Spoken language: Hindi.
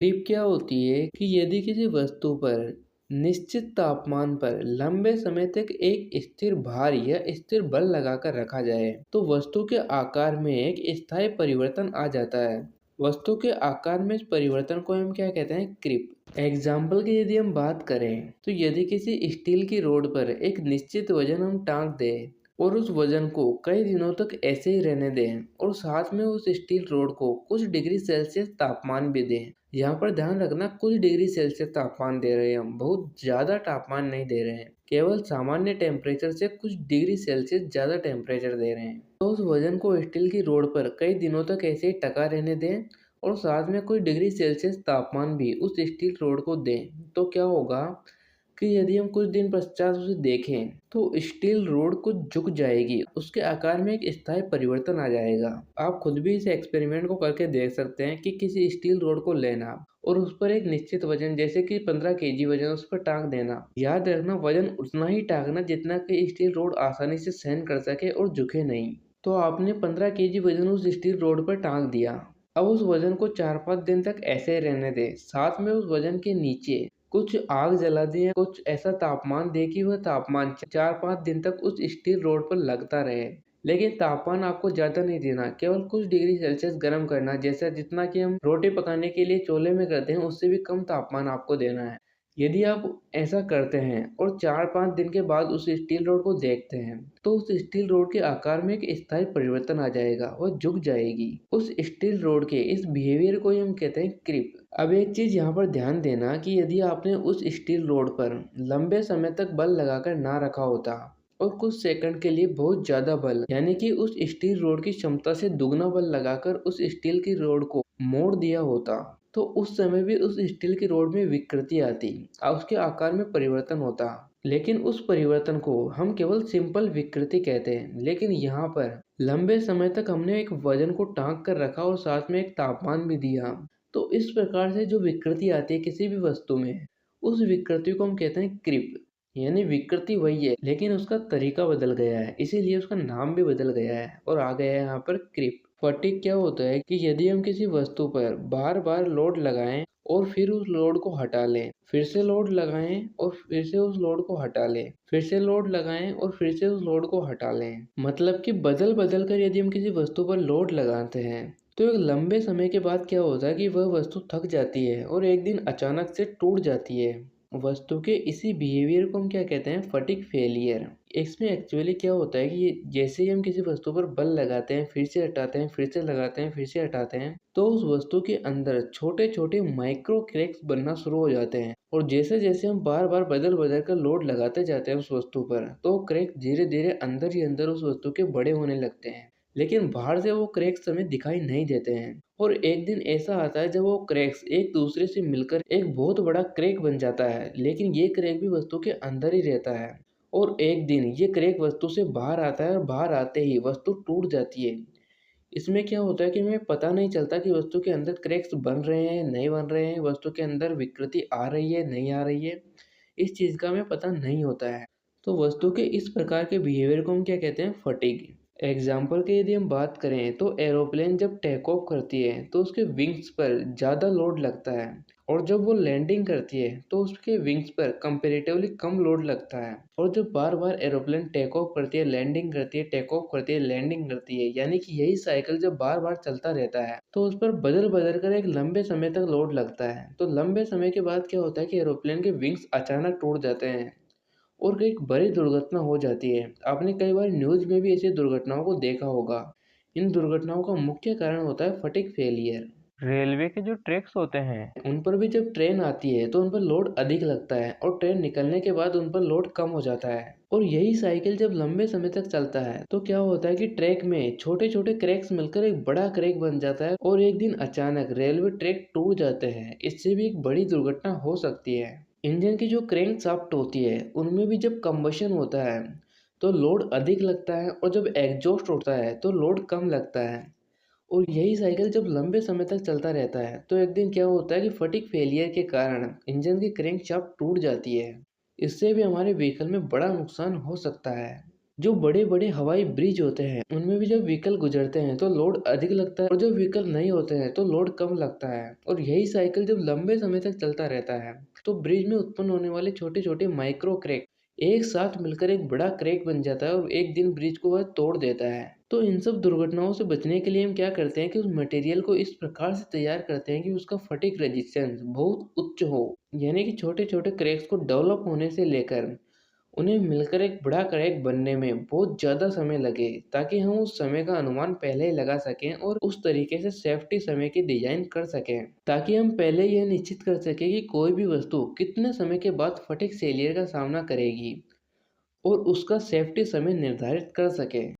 ड्रिप क्या होती है कि यदि किसी वस्तु पर निश्चित तापमान पर लंबे समय तक एक स्थिर भार या स्थिर बल लगाकर रखा जाए तो वस्तु के आकार में एक स्थायी परिवर्तन आ जाता है। वस्तु के आकार में इस परिवर्तन को हम क्या कहते हैं, क्रीप। एग्जाम्पल की यदि हम बात करें तो यदि किसी स्टील की रोड पर एक निश्चित वजन हम टांग दें और उस वजन को कई दिनों तक ऐसे ही रहने दें और साथ में उस स्टील रोड को कुछ डिग्री सेल्सियस तापमान भी दें। यहाँ पर ध्यान रखना, कुछ डिग्री सेल्सियस तापमान दे रहे हैं हम, बहुत ज्यादा तापमान नहीं दे रहे हैं, केवल सामान्य टेम्परेचर से कुछ डिग्री सेल्सियस ज्यादा टेम्परेचर दे रहे हैं। तो उस वजन को स्टील की रोड पर कई दिनों तक ऐसे ही टका रहने दें और साथ में कुछ डिग्री सेल्सियस तापमान भी उस स्टील रोड को दें। तो क्या होगा कि यदि हम कुछ दिन पश्चात उसे देखें तो स्टील रोड कुछ झुक जाएगी, उसके आकार में एक स्थायी परिवर्तन आ जाएगा। आप खुद भी इस एक्सपेरिमेंट को करके देख सकते हैं कि किसी स्टील रोड को लेना और उस पर एक निश्चित वजन जैसे कि 15 केजी वजन उस पर टांग देना। याद रखना, वजन उतना ही टांगना जितना कि स्टील रोड आसानी से सहन कर सके और झुके नहीं। तो आपने 15 केजी वजन उस स्टील रोड पर टांग दिया। अब उस वजन को 4-5 दिन तक ऐसे ही रहने दें। साथ में उस वजन के नीचे कुछ आग जला दें, कुछ ऐसा तापमान दे कि वह तापमान 4-5 दिन तक उस स्टील रोड पर लगता रहे। लेकिन तापमान आपको ज्यादा नहीं देना, केवल कुछ डिग्री सेल्सियस गर्म करना, जैसा जितना कि हम रोटी पकाने के लिए चूल्हे में करते हैं उससे भी कम तापमान आपको देना है। यदि आप ऐसा करते हैं और 4-5 दिन के बाद उस स्टील रोड को देखते हैं तो उस स्टील रोड के आकार में एक स्थायी परिवर्तन आ जाएगा, वह झुक जाएगी। उस स्टील रोड के इस बिहेवियर को ही हम कहते हैं क्रीप। अब एक चीज यहाँ पर ध्यान देना कि यदि आपने उस स्टील रोड पर लंबे समय तक बल लगाकर ना रखा होता और कुछ सेकंड के लिए बहुत ज्यादा बल यानी कि उस स्टील रोड की क्षमता से दुगना बल लगाकर उस स्टील की रोड को मोड़ दिया होता तो उस समय भी उस स्टील की रोड में विकृति आती और उसके आकार में परिवर्तन होता। लेकिन उस परिवर्तन को हम केवल सिंपल विकृति कहते हैं। लेकिन यहाँ पर लंबे समय तक हमने एक वजन को टांग कर रखा और साथ में एक तापमान भी दिया, तो इस प्रकार से जो विकृति आती है किसी भी वस्तु में, उस विकृति को हम कहते हैं क्रीप। यानी विकृति वही है लेकिन उसका तरीका बदल गया है, इसीलिए उसका नाम भी बदल गया है और आ गया है यहाँ पर क्रीप। फटीग क्या होता है कि यदि हम किसी वस्तु पर बार बार लोड लगाएं और फिर उस लोड को हटा लें, फिर से लोड लगाएं और फिर से उस लोड को हटा लें, फिर से लोड लगाएं और फिर से उस लोड को हटा लें, मतलब कि बदल बदल कर यदि हम किसी वस्तु पर लोड लगाते हैं तो एक लंबे समय के बाद क्या होता है कि वह वस्तु थक जाती है और एक दिन अचानक से टूट जाती है। वस्तु के इसी बिहेवियर को हम क्या कहते हैं, फटीग फेलियर। इसमें एक्चुअली क्या होता है कि जैसे ही हम किसी वस्तु पर बल लगाते हैं, फिर से हटाते हैं, फिर से लगाते हैं, फिर से हटाते हैं, तो उस वस्तु के अंदर छोटे छोटे माइक्रो क्रैक्स बनना शुरू हो जाते हैं और जैसे जैसे हम बार बार बदल बदल कर लोड लगाते जाते हैं उस वस्तु पर, तो क्रैक धीरे धीरे अंदर ही अंदर उस वस्तु के बड़े होने लगते हैं। लेकिन बाहर से वो क्रैक्स हमें दिखाई नहीं देते हैं और एक दिन ऐसा आता है जब वो क्रैक्स एक दूसरे से मिलकर एक बहुत बड़ा क्रैक बन जाता है। लेकिन ये क्रैक भी वस्तु के अंदर ही रहता है और एक दिन ये क्रैक वस्तु से बाहर आता है और बाहर आते ही वस्तु टूट जाती है। इसमें क्या होता है कि हमें पता नहीं चलता कि वस्तु के अंदर क्रैक्स बन रहे हैं नहीं बन रहे हैं, वस्तु के अंदर विकृति आ रही है नहीं आ रही है, इस चीज का हमें पता नहीं होता है। तो वस्तु के इस प्रकार के बिहेवियर को हम क्या कहते हैं, फटीग। एग्जाम्पल की यदि हम बात करें तो एरोप्लेन जब टेक ऑफ करती है तो उसके विंग्स पर ज़्यादा लोड लगता है और जब वो लैंडिंग करती है तो उसके विंग्स पर कंपैरेटिवली कम लोड लगता है। और जब बार बार एरोप्लेन टेक ऑफ करती है, लैंडिंग करती है, टेक ऑफ करती है, लैंडिंग करती है, यानी कि यही साइकिल जब बार बार चलता रहता है तो उस पर बदल बदल कर एक लंबे समय तक लोड लगता है। तो लंबे समय के बाद क्या होता है कि एरोप्लेन के विंग्स अचानक टूट जाते हैं और एक बड़ी दुर्घटना हो जाती है। आपने कई बार न्यूज में भी ऐसी दुर्घटनाओं को देखा होगा। इन दुर्घटनाओं का मुख्य कारण होता है फटीग फेलियर। रेलवे के जो ट्रैक्स होते हैं उन पर भी जब ट्रेन आती है तो उन पर लोड अधिक लगता है और ट्रेन निकलने के बाद उन पर लोड कम हो जाता है और यही साइकिल जब लंबे समय तक चलता है तो क्या होता है कि ट्रैक में छोटे छोटे क्रैक्स मिलकर एक बड़ा क्रैक बन जाता है और एक दिन अचानक रेलवे ट्रैक टूट जाते हैं। इससे भी एक बड़ी दुर्घटना हो सकती है। इंजन की जो क्रैंक शाफ्ट होती है उनमें भी जब कंबशन होता है तो लोड अधिक लगता है और जब एग्जॉस्ट होता है तो लोड कम लगता है और यही साइकिल जब लंबे समय तक चलता रहता है तो एक दिन क्या होता है कि फटीग फेलियर के कारण इंजन की क्रैंक शाफ्ट टूट जाती है। इससे भी हमारे व्हीकल में बड़ा नुकसान हो सकता है। जो बड़े-बड़े हवाई ब्रिज होते हैं, उनमें भी जब व्हीकल गुजरते हैं तो लोड अधिक लगता है और जब व्हीकल नहीं होते हैं तो लोड कम लगता है और यही साइकिल जब लंबे समय तक चलता रहता है, तो ब्रिज में उत्पन्न होने वाले छोटे-छोटे माइक्रो क्रैक एक साथ मिलकर एक बड़ा क्रैक बन जाता है और एक दिन ब्रिज को वह तोड़ देता है। तो इन सब दुर्घटनाओं से बचने के लिए हम क्या करते हैं कि उस मटेरियल को इस प्रकार से तैयार करते हैं कि उसका फटिग रेजिस्टेंस बहुत उच्च हो, यानी कि छोटे-छोटे क्रैक्स को डेवलप होने से लेकर उन्हें मिलकर एक बड़ा क्रैक बनने में बहुत ज़्यादा समय लगे, ताकि हम उस समय का अनुमान पहले ही लगा सकें और उस तरीके से सेफ्टी समय की डिज़ाइन कर सकें, ताकि हम पहले यह निश्चित कर सकें कि कोई भी वस्तु कितने समय के बाद फटिग फेलियर का सामना करेगी और उसका सेफ्टी समय निर्धारित कर सकें।